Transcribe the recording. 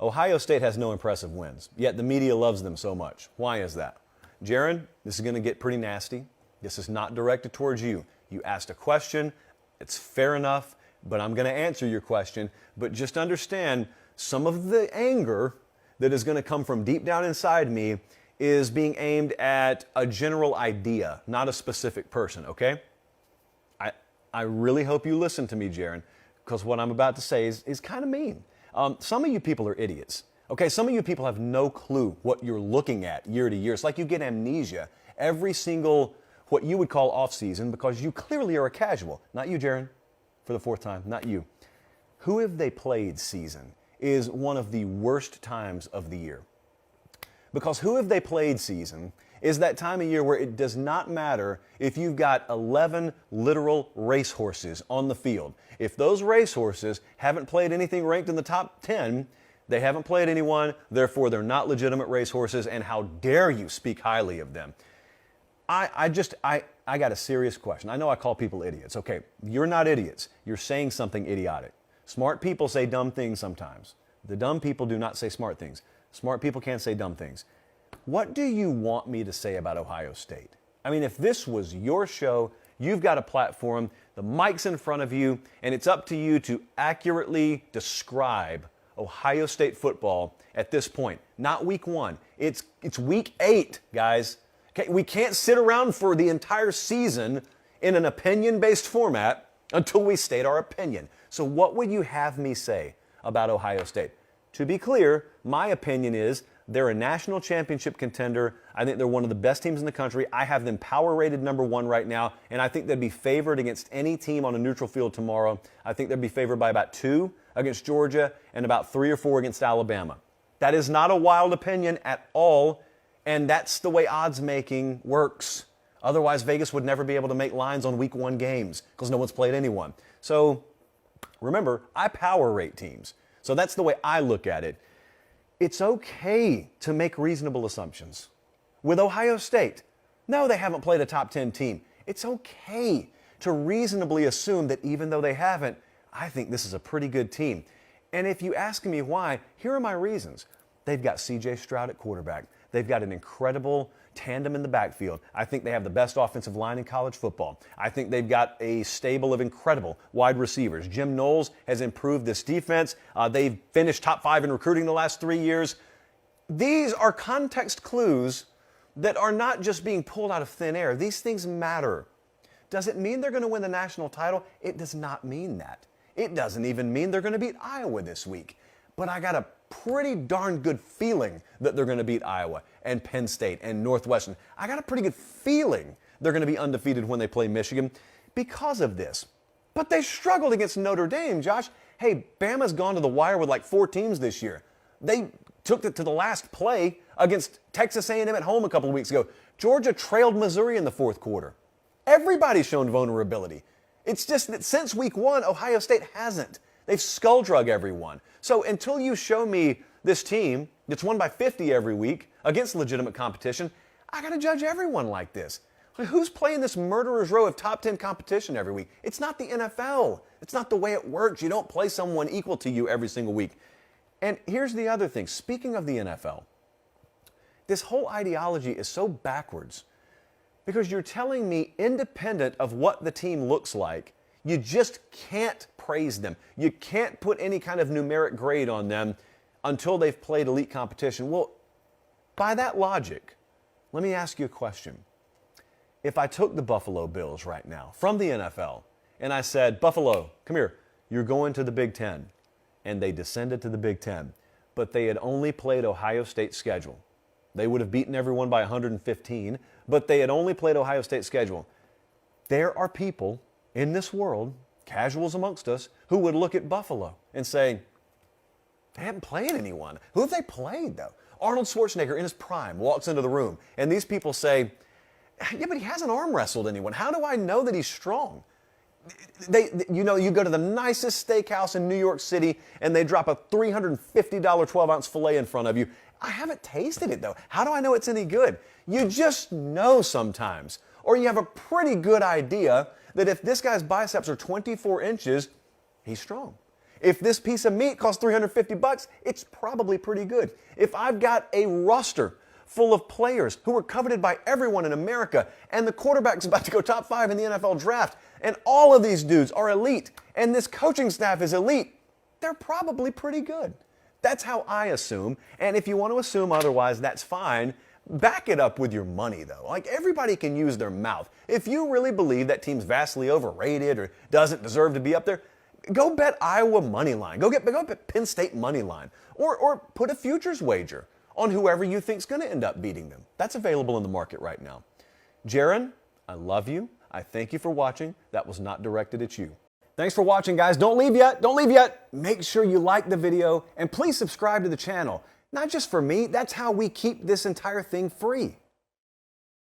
Ohio State has no impressive wins, yet the media loves them so much. Why is that? Jaron, this is going to get pretty nasty. This is not directed towards you. You asked a question. It's fair enough, but I'm going to answer your question. But just understand, some of the anger that is going to come from deep down inside me is being aimed at a general idea, not a specific person, okay? I really hope you listen to me, Jaron, because what I'm about to say is kind of mean. Some of you people are idiots. Okay, some of you people have no clue what you're looking at year to year. It's like you get amnesia every single, what you would call off season, because you clearly are a casual. Not you, Jaron, for the fourth time, not you. Who have they played season is one of the worst times of the year. Because who have they played season is that time of year where it does not matter if you've got 11 literal racehorses on the field. If those racehorses haven't played anything ranked in the top 10, they haven't played anyone, therefore they're not legitimate racehorses, and how dare you speak highly of them? I got a serious question. I know I call people idiots. Okay, you're not idiots. You're saying something idiotic. Smart people say dumb things sometimes. The dumb people do not say smart things. Smart people can't say dumb things. What do you want me to say about Ohio State? I mean, if this was your show, you've got a platform, the mic's in front of you, and it's up to you to accurately describe Ohio State football at this point. Not week 1. It's week 8, guys. Okay, we can't sit around for the entire season in an opinion-based format until we state our opinion. So what would you have me say about Ohio State? To be clear, my opinion is they're a national championship contender. I think they're one of the best teams in the country. I have them power rated number 1 right now, and I think they'd be favored against any team on a neutral field tomorrow. I think they'd be favored by about 2 against Georgia and about 3 or 4 against Alabama. That is not a wild opinion at all, and that's the way odds making works. Otherwise, Vegas would never be able to make lines on week 1 games because no one's played anyone. So remember, I power rate teams. So that's the way I look at it. It's okay to make reasonable assumptions. With Ohio State, no, they haven't played a top 10 team. It's okay to reasonably assume that even though they haven't, I think this is a pretty good team. And if you ask me why, here are my reasons. They've got C.J. Stroud at quarterback. They've got an incredible tandem in the backfield. I think they have the best offensive line in college football. I think they've got a stable of incredible wide receivers. Jim Knowles has improved this defense. They've finished top 5 in recruiting the last 3 years. These are context clues that are not just being pulled out of thin air. These things matter. Does it mean they're going to win the national title? It does not mean that. It doesn't even mean they're going to beat Iowa this week. But I got a pretty darn good feeling that they're going to beat Iowa and Penn State and Northwestern. I got a pretty good feeling they're going to be undefeated when they play Michigan because of this. But they struggled against Notre Dame, Josh. Hey, Bama's gone to the wire with like 4 teams this year. They took it to the last play against Texas A&M at home a couple of weeks ago. Georgia trailed Missouri in the 4th quarter. Everybody's shown vulnerability. It's just that since week 1, Ohio State hasn't. They've skull drug everyone. So until you show me this team that's won by 50 every week against legitimate competition, I got to judge everyone like this. Who's playing this murderer's row of top 10 competition every week? It's not the NFL. It's not the way it works. You don't play someone equal to you every single week. And here's the other thing. Speaking of the NFL, this whole ideology is so backwards because you're telling me, independent of what the team looks like, you just can't praise them. You can't put any kind of numeric grade on them until they've played elite competition. Well, by that logic, let me ask you a question. If I took the Buffalo Bills right now from the NFL and I said, Buffalo, come here, you're going to the Big Ten, and they descended to the Big Ten, but they had only played Ohio State's schedule. They would have beaten everyone by 115, but they had only played Ohio State's schedule. There are people in this world, casuals amongst us, who would look at Buffalo and say, they haven't played anyone. Who have they played, though? Arnold Schwarzenegger in his prime walks into the room, and these people say, yeah, but he hasn't arm wrestled anyone. How do I know that he's strong? You go to the nicest steakhouse in New York City, and they drop a $350 12-ounce filet in front of you. I haven't tasted it, though. How do I know it's any good? You just know sometimes. Or you have a pretty good idea that if this guy's biceps are 24 inches, he's strong. If this piece of meat costs 350 bucks, it's probably pretty good. If I've got a roster full of players who are coveted by everyone in America, and the quarterback's about to go top 5 in the NFL draft, and all of these dudes are elite, and this coaching staff is elite, they're probably pretty good. That's how I assume, and if you want to assume otherwise, that's fine. Back it up with your money, though. Like, everybody can use their mouth. If you really believe that team's vastly overrated or doesn't deserve to be up there, go bet Iowa money line. Go bet Penn State money line, or put a futures wager on whoever you think's going to end up beating them. That's available in the market right now. Jaron, I love you. I thank you for watching. That was not directed at you. Thanks for watching, guys. Don't leave yet. Don't leave yet. Make sure you like the video and please subscribe to the channel. Not just for me, that's how we keep this entire thing free.